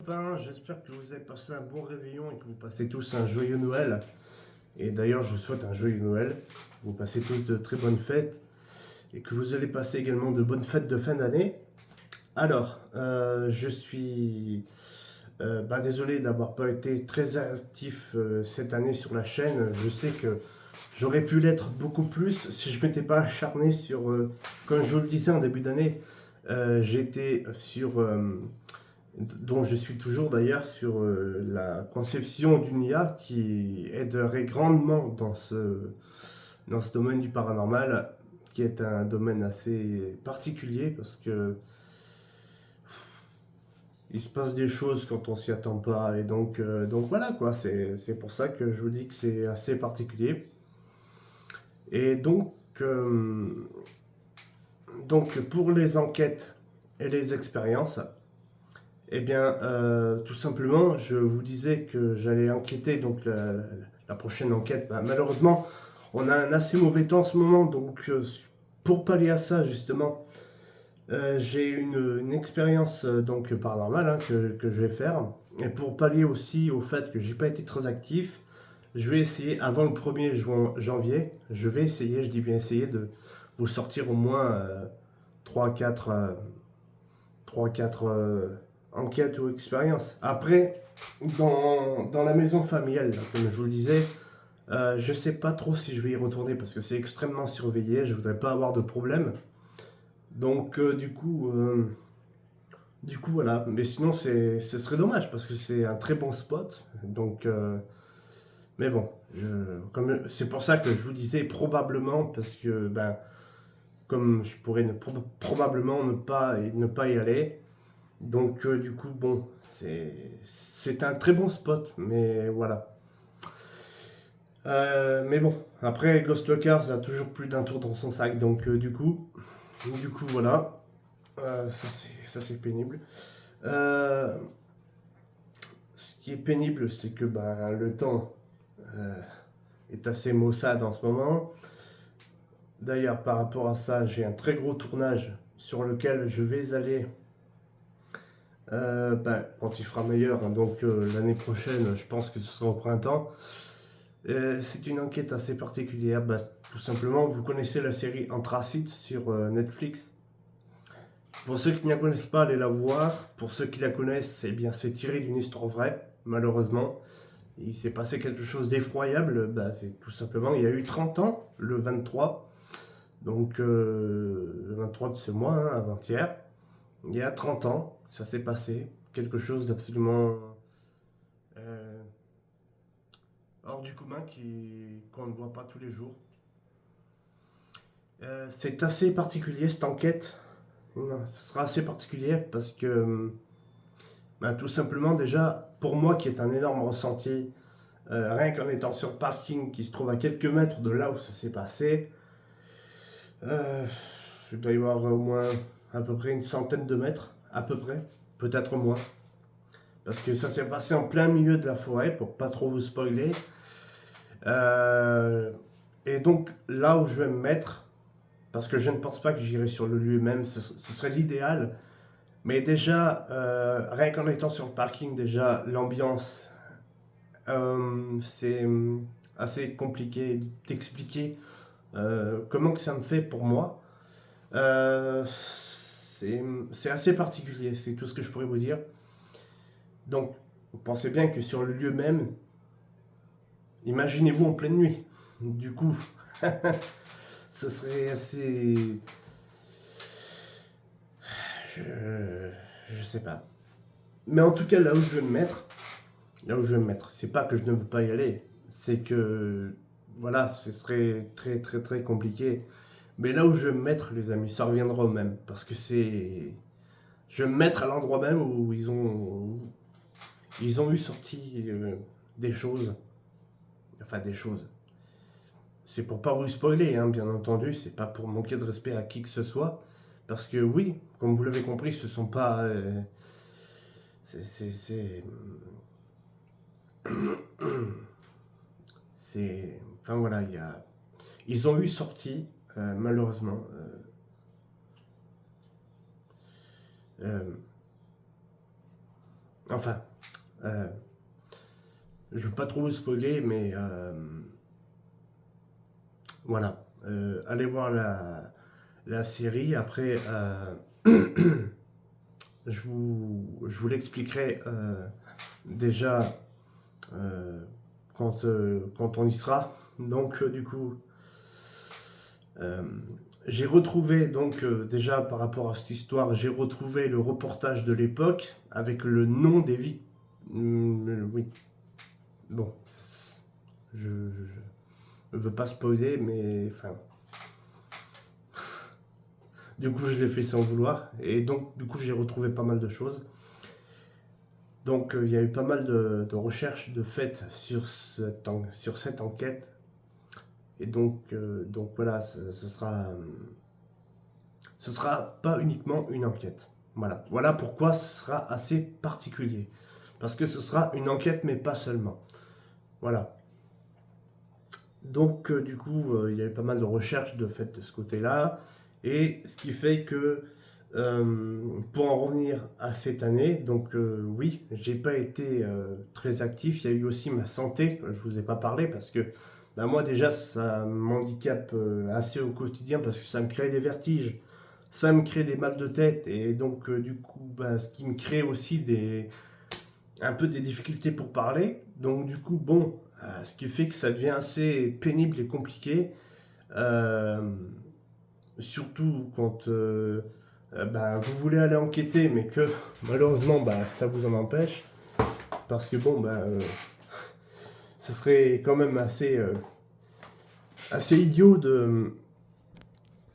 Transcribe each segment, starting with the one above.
copains, j'espère que vous avez passé un bon réveillon et que vous passez tous un joyeux Noël. Et d'ailleurs, je vous souhaite un joyeux Noël. Vous passez tous de très bonnes fêtes et que vous allez passer également de bonnes fêtes de fin d'année. Alors, je suis désolé d'avoir pas été très actif cette année sur la chaîne. Je sais que j'aurais pu l'être beaucoup plus si je m'étais pas acharné sur, comme je vous le disais en début d'année, j'étais sur dont je suis toujours d'ailleurs sur la conception d'une IA qui aiderait grandement dans ce domaine du paranormal, qui est un domaine assez particulier parce que il se passe des choses quand on s'y attend pas. Et donc voilà quoi, c'est pour ça que je vous dis que c'est assez particulier. Et donc pour les enquêtes et les expériences, eh bien, tout simplement, je vous disais que j'allais enquêter, donc la prochaine enquête. Bah, malheureusement, on a un assez mauvais temps en ce moment, donc pour pallier à ça, justement, j'ai une expérience donc paranormale hein, que je vais faire. Et pour pallier aussi au fait que j'ai pas été très actif, je vais essayer, avant le 1er janvier, je vais essayer, je dis bien essayer, de vous sortir au moins 3-4 3-4 enquêtes ou expériences. Après, dans la maison familiale, comme je vous le disais, je sais pas trop si je vais y retourner parce que c'est extrêmement surveillé, je voudrais pas avoir de problème. Donc du coup voilà, mais sinon ce serait dommage parce que c'est un très bon spot. Donc mais bon, c'est pour ça que je vous disais probablement parce que ben comme je pourrais probablement ne pas y aller. Donc du coup bon, c'est un très bon spot, mais voilà. Mais bon, après Ghost Lockers a toujours plus d'un tour dans son sac, donc du coup voilà. Ça c'est pénible. Euh, Ce qui est pénible, c'est que ben, le temps euh, est assez maussade en ce moment. D'ailleurs, par rapport à ça, j'ai un très gros tournage sur lequel je vais aller quand il fera meilleur, hein, donc l'année prochaine, je pense que ce sera au printemps. C'est une enquête assez particulière. Bah, tout simplement, vous connaissez la série Anthracite sur Netflix. Pour ceux qui ne la connaissent pas, allez la voir. Pour ceux qui la connaissent, eh bien, c'est tiré d'une histoire vraie, malheureusement. Il s'est passé quelque chose d'effroyable. Bah, c'est tout simplement, il y a eu 30 ans, le 23. Donc, le 23 de ce mois, hein, avant-hier. Il y a 30 ans, ça s'est passé. Quelque chose d'absolument euh, hors du commun qu'on ne voit pas tous les jours. C'est assez particulier cette enquête. Non, ce sera assez particulier parce que bah, tout simplement déjà pour moi qui est un énorme ressenti, rien qu'en étant sur le parking qui se trouve à quelques mètres de là où ça s'est passé, euh, il doit y avoir au moins à peu près une centaine de mètres, à peu près, peut-être moins. Parce que ça s'est passé en plein milieu de la forêt, pour pas trop vous spoiler. Euh, et donc là où je vais me mettre, parce que je ne pense pas que j'irai sur le lieu même, ce serait l'idéal. Mais déjà, rien qu'en étant sur le parking, déjà l'ambiance, c'est assez compliqué d'expliquer comment que ça me fait pour moi. C'est assez particulier, c'est tout ce que je pourrais vous dire. Donc, vous pensez bien que sur le lieu même, imaginez-vous en pleine nuit. Du coup, ce serait assez... Je sais pas. Mais en tout cas, là où je vais me mettre, c'est pas que je ne veux pas y aller, c'est que, voilà, ce serait très très très compliqué. Mais là où je vais me mettre, les amis, ça reviendra au même, parce que c'est... Je vais me mettre à l'endroit même où ils ont eu sorti des choses, enfin des choses. C'est pour pas vous spoiler, hein, bien entendu, c'est pas pour manquer de respect à qui que ce soit, parce que oui, comme vous l'avez compris, ce sont pas... c'est... C'est... Enfin voilà, ils ont eu sorti, malheureusement, euh, Enfin, je veux pas trop vous spoiler, mais voilà. Allez voir la série. Après, je vous l'expliquerai déjà quand on y sera. Donc, du coup, euh, j'ai retrouvé, donc déjà par rapport à cette histoire, j'ai retrouvé le reportage de l'époque avec le nom des victimes. Oui, bon, je ne veux pas spoiler, mais enfin, du coup, je l'ai fait sans vouloir. Et donc, du coup, j'ai retrouvé pas mal de choses. Donc, il y a eu pas mal de recherches de faites sur cette enquête. Et donc voilà, ce sera pas uniquement une enquête. Voilà, voilà pourquoi ce sera assez particulier. Parce que ce sera une enquête, mais pas seulement. Voilà. Donc, du coup, il y a eu pas mal de recherches de fait de ce côté-là. Et ce qui fait que, pour en revenir à cette année, donc oui, j'ai pas été très actif. Il y a eu aussi ma santé, je vous ai pas parlé, parce que bah, moi déjà, ça m'handicape assez au quotidien, parce que ça me crée des vertiges, ça me crée des mal de tête, et donc du coup, bah, ce qui me crée aussi un peu des difficultés pour parler. Donc du coup, bon, ce qui fait que ça devient assez pénible et compliqué. Euh, Surtout quand bah, vous voulez aller enquêter, mais que malheureusement bah, ça vous en empêche. Parce que bon, bah, ce serait quand même assez idiot de...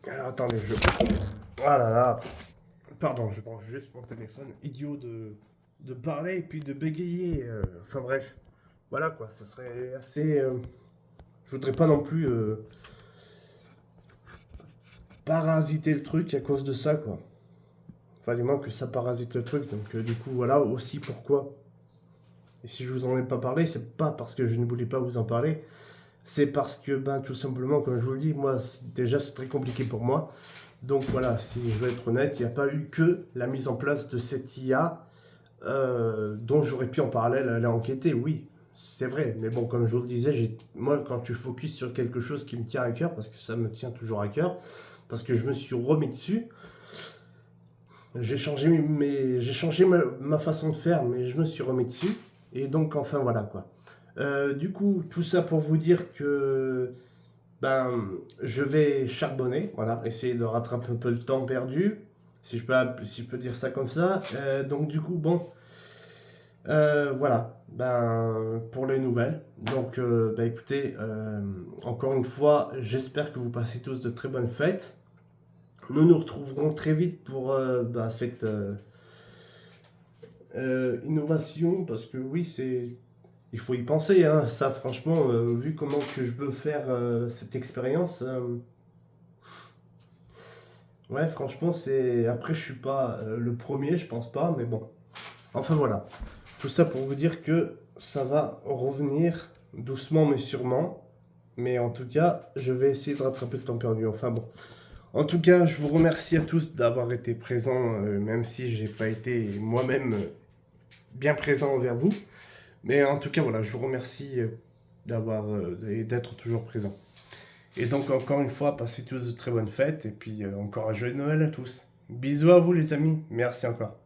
Alors attendez, je... Ah là là, pardon, je prends juste mon téléphone. Idiot de parler et puis de bégayer. Enfin bref, voilà quoi, ce serait assez... Je voudrais pas non plus parasiter le truc à cause de ça, quoi. Enfin, du moins que ça parasite le truc. Donc, du coup, voilà aussi pourquoi. Et si je vous en ai pas parlé, c'est pas parce que je ne voulais pas vous en parler. C'est parce que, ben, tout simplement, comme je vous le dis, moi, déjà, c'est très compliqué pour moi. Donc, voilà, si je veux être honnête, il n'y a pas eu que la mise en place de cette IA dont j'aurais pu en parallèle aller enquêter. Oui, c'est vrai. Mais bon, comme je vous le disais, moi, quand je focus sur quelque chose qui me tient à cœur, parce que ça me tient toujours à cœur, parce que je me suis remis dessus, j'ai changé ma façon de faire, mais je me suis remis dessus. Et donc, enfin, voilà quoi. Du coup, tout ça pour vous dire que ben, je vais charbonner, voilà, essayer de rattraper un peu le temps perdu, si je peux dire ça comme ça. Donc, du coup, bon, voilà, ben, pour les nouvelles. Donc, ben, écoutez, encore une fois, j'espère que vous passez tous de très bonnes fêtes. Nous nous retrouverons très vite pour ben, cette innovation, parce que oui, il faut y penser, hein. Ça, franchement, vu comment que je peux faire cette expérience, ouais, franchement, c'est. Après, je suis pas le premier, je pense pas, mais bon. Enfin voilà. Tout ça pour vous dire que ça va revenir doucement mais sûrement. Mais en tout cas, je vais essayer de rattraper le temps perdu. Enfin bon. En tout cas, je vous remercie à tous d'avoir été présents, même si j'ai pas été moi-même bien présent envers vous. Mais en tout cas, voilà, je vous remercie et d'être toujours présent. Et donc, encore une fois, passez tous de très bonnes fêtes et puis encore un joyeux Noël à tous. Bisous à vous, les amis. Merci encore.